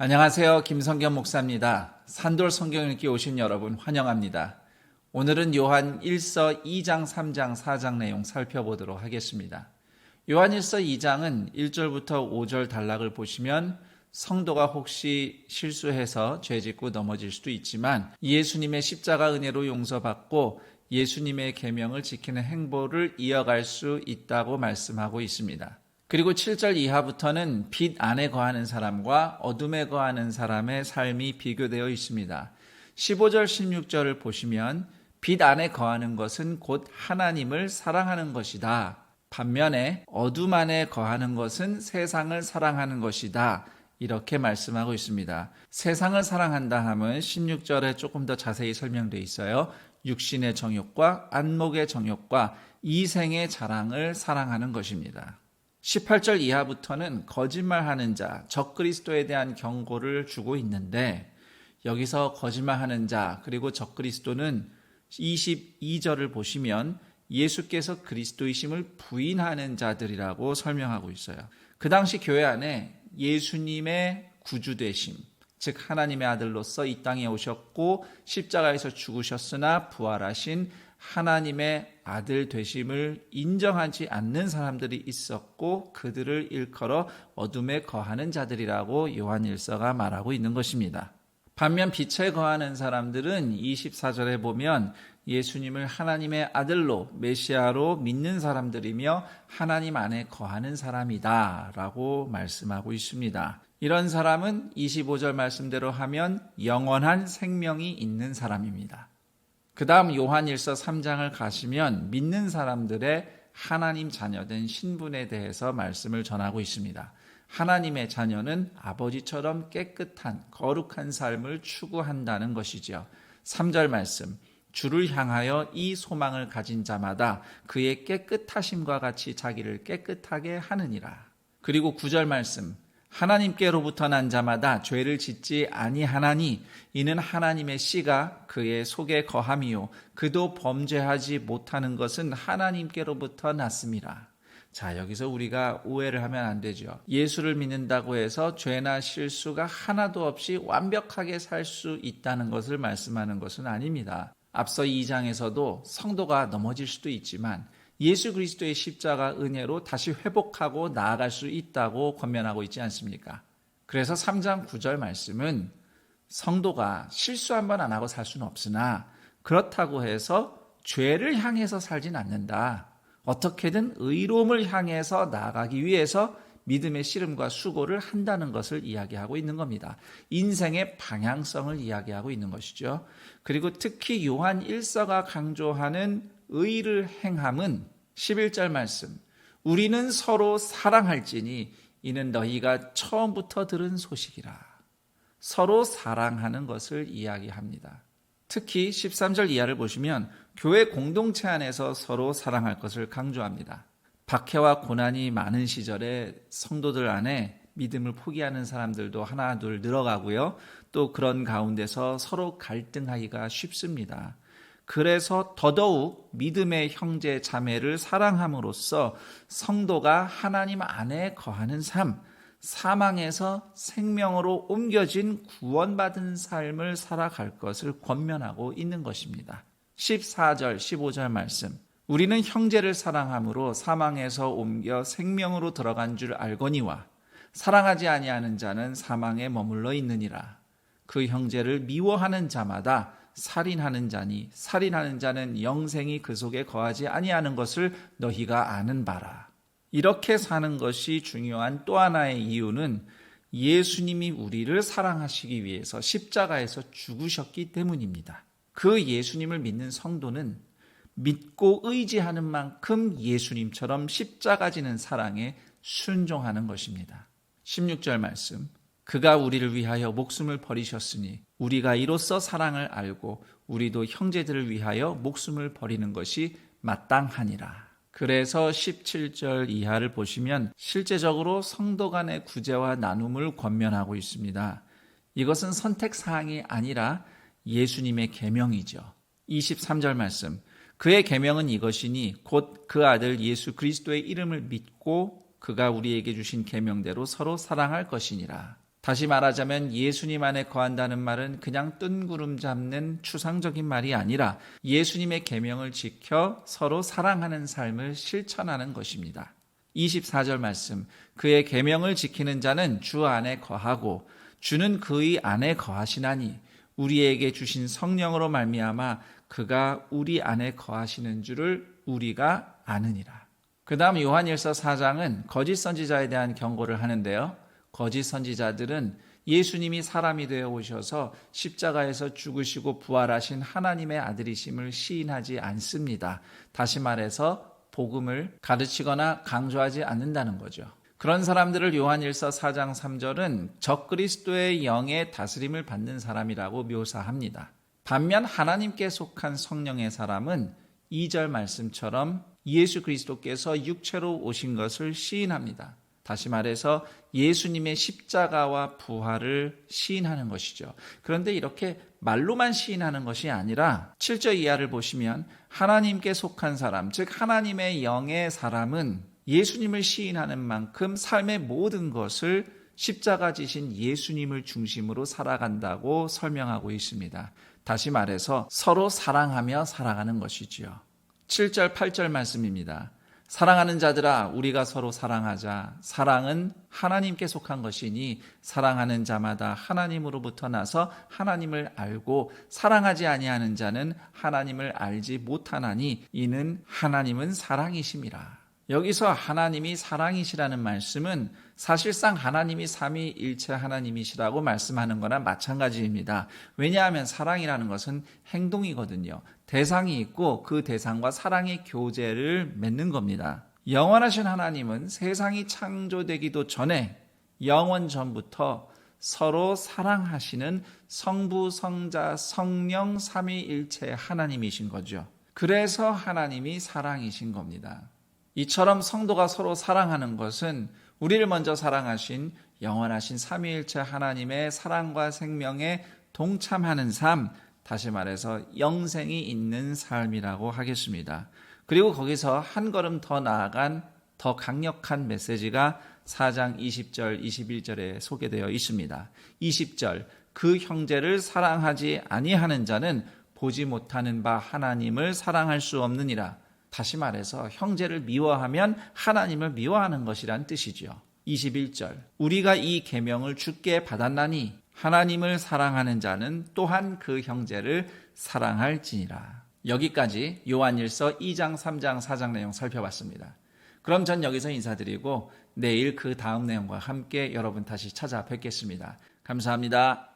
안녕하세요. 김성겸 목사입니다. 산돌 성경 읽기 오신 여러분 환영합니다. 오늘은 요한 1서 2장, 3장, 4장 내용 살펴보도록 하겠습니다. 요한 1서 2장은 1절부터 5절 단락을 보시면 성도가 혹시 실수해서 죄짓고 넘어질 수도 있지만 예수님의 십자가 은혜로 용서받고 예수님의 계명을 지키는 행보를 이어갈 수 있다고 말씀하고 있습니다. 그리고 7절 이하부터는 빛 안에 거하는 사람과 어둠에 거하는 사람의 삶이 비교되어 있습니다. 15절, 16절을 보시면 빛 안에 거하는 것은 곧 하나님을 사랑하는 것이다. 반면에 어둠 안에 거하는 것은 세상을 사랑하는 것이다. 이렇게 말씀하고 있습니다. 세상을 사랑한다 하면 16절에 조금 더 자세히 설명되어 있어요. 육신의 정욕과 안목의 정욕과 이생의 자랑을 사랑하는 것입니다. 18절 이하부터는 거짓말하는 자, 적그리스도에 대한 경고를 주고 있는데 여기서 거짓말하는 자 그리고 적그리스도는 22절을 보시면 예수께서 그리스도이심을 부인하는 자들이라고 설명하고 있어요. 그 당시 교회 안에 예수님의 구주되심, 즉 하나님의 아들로서 이 땅에 오셨고 십자가에서 죽으셨으나 부활하신 하나님의 아들 되심을 인정하지 않는 사람들이 있었고 그들을 일컬어 어둠에 거하는 자들이라고 요한 1서가 말하고 있는 것입니다. 반면 빛에 거하는 사람들은 24절에 보면 예수님을 하나님의 아들로 메시아로 믿는 사람들이며 하나님 안에 거하는 사람이다 라고 말씀하고 있습니다. 이런 사람은 25절 말씀대로 하면 영원한 생명이 있는 사람입니다. 그 다음 요한 1서 3장을 가시면 믿는 사람들의 하나님 자녀된 신분에 대해서 말씀을 전하고 있습니다. 하나님의 자녀는 아버지처럼 깨끗한 거룩한 삶을 추구한다는 것이죠. 3절 말씀, 주를 향하여 이 소망을 가진 자마다 그의 깨끗하심과 같이 자기를 깨끗하게 하느니라. 그리고 9절 말씀, 하나님께로부터 난 자마다 죄를 짓지 아니하나니 이는 하나님의 씨가 그의 속에 거함이요 그도 범죄하지 못하는 것은 하나님께로부터 났음이라. 자, 여기서 우리가 오해를 하면 안 되죠. 예수를 믿는다고 해서 죄나 실수가 하나도 없이 완벽하게 살 수 있다는 것을 말씀하는 것은 아닙니다. 앞서 2장에서도 성도가 넘어질 수도 있지만 예수 그리스도의 십자가 은혜로 다시 회복하고 나아갈 수 있다고 권면하고 있지 않습니까? 그래서 3장 9절 말씀은 성도가 실수 한 번 안 하고 살 수는 없으나 그렇다고 해서 죄를 향해서 살진 않는다. 어떻게든 의로움을 향해서 나아가기 위해서 믿음의 씨름과 수고를 한다는 것을 이야기하고 있는 겁니다. 인생의 방향성을 이야기하고 있는 것이죠. 그리고 특히 요한 1서가 강조하는 의를 행함은 11절 말씀, 우리는 서로 사랑할지니 이는 너희가 처음부터 들은 소식이라. 서로 사랑하는 것을 이야기합니다. 특히 13절 이하를 보시면 교회 공동체 안에서 서로 사랑할 것을 강조합니다. 박해와 고난이 많은 시절에 성도들 안에 믿음을 포기하는 사람들도 하나 둘 늘어가고요. 또 그런 가운데서 서로 갈등하기가 쉽습니다. 그래서 더더욱 믿음의 형제 자매를 사랑함으로써 성도가 하나님 안에 거하는 삶, 사망에서 생명으로 옮겨진 구원받은 삶을 살아갈 것을 권면하고 있는 것입니다. 14절, 15절 말씀, 우리는 형제를 사랑함으로 사망에서 옮겨 생명으로 들어간 줄 알거니와 사랑하지 아니하는 자는 사망에 머물러 있느니라. 그 형제를 미워하는 자마다 살인하는 자니 살인하는 자는 영생이 그 속에 거하지 아니하는 것을 너희가 아는 바라. 이렇게 사는 것이 중요한 또 하나의 이유는 예수님이 우리를 사랑하시기 위해서 십자가에서 죽으셨기 때문입니다. 그 예수님을 믿는 성도는 믿고 의지하는 만큼 예수님처럼 십자가 지는 사랑에 순종하는 것입니다. 16절 말씀, 그가 우리를 위하여 목숨을 버리셨으니 우리가 이로써 사랑을 알고 우리도 형제들을 위하여 목숨을 버리는 것이 마땅하니라. 그래서 17절 이하를 보시면 실제적으로 성도 간의 구제와 나눔을 권면하고 있습니다. 이것은 선택사항이 아니라 예수님의 계명이죠. 23절 말씀, 그의 계명은 이것이니 곧 그 아들 예수 그리스도의 이름을 믿고 그가 우리에게 주신 계명대로 서로 사랑할 것이니라. 다시 말하자면 예수님 안에 거한다는 말은 그냥 뜬구름 잡는 추상적인 말이 아니라 예수님의 계명을 지켜 서로 사랑하는 삶을 실천하는 것입니다. 24절 말씀, 그의 계명을 지키는 자는 주 안에 거하고 주는 그의 안에 거하시나니 우리에게 주신 성령으로 말미암아 그가 우리 안에 거하시는 줄을 우리가 아느니라. 그 다음 요한일서 4장은 거짓 선지자에 대한 경고를 하는데요. 거짓 선지자들은 예수님이 사람이 되어 오셔서 십자가에서 죽으시고 부활하신 하나님의 아들이심을 시인하지 않습니다. 다시 말해서 복음을 가르치거나 강조하지 않는다는 거죠. 그런 사람들을 요한일서 4장 3절은 적그리스도의 영의 다스림을 받는 사람이라고 묘사합니다. 반면 하나님께 속한 성령의 사람은 2절 말씀처럼 예수 그리스도께서 육체로 오신 것을 시인합니다. 다시 말해서 예수님의 십자가와 부활을 시인하는 것이죠. 그런데 이렇게 말로만 시인하는 것이 아니라 7절 이하를 보시면 하나님께 속한 사람, 즉 하나님의 영의 사람은 예수님을 시인하는 만큼 삶의 모든 것을 십자가 지신 예수님을 중심으로 살아간다고 설명하고 있습니다. 다시 말해서 서로 사랑하며 살아가는 것이지요. 7절, 8절 말씀입니다. 사랑하는 자들아 우리가 서로 사랑하자. 사랑은 하나님께 속한 것이니 사랑하는 자마다 하나님으로부터 나서 하나님을 알고 사랑하지 아니하는 자는 하나님을 알지 못하나니 이는 하나님은 사랑이심이라. 여기서 하나님이 사랑이시라는 말씀은 사실상 하나님이 삼위일체 하나님이시라고 말씀하는 거나 마찬가지입니다. 왜냐하면 사랑이라는 것은 행동이거든요. 대상이 있고 그 대상과 사랑의 교제를 맺는 겁니다. 영원하신 하나님은 세상이 창조되기도 전에 영원 전부터 서로 사랑하시는 성부, 성자, 성령 삼위일체 하나님이신 거죠. 그래서 하나님이 사랑이신 겁니다. 이처럼 성도가 서로 사랑하는 것은 우리를 먼저 사랑하신 영원하신 삼위일체 하나님의 사랑과 생명에 동참하는 삶, 다시 말해서 영생이 있는 삶이라고 하겠습니다. 그리고 거기서 한 걸음 더 나아간 더 강력한 메시지가 4장 20절, 21절에 소개되어 있습니다. 20절, 그 형제를 사랑하지 아니하는 자는 보지 못하는 바 하나님을 사랑할 수 없느니라. 다시 말해서 형제를 미워하면 하나님을 미워하는 것이란 뜻이죠. 21절, 우리가 이 계명을 주께 받았나니 하나님을 사랑하는 자는 또한 그 형제를 사랑할지니라. 여기까지 요한일서 2장, 3장, 4장 내용 살펴봤습니다. 그럼 전 여기서 인사드리고 내일 그 다음 내용과 함께 여러분 다시 찾아뵙겠습니다. 감사합니다.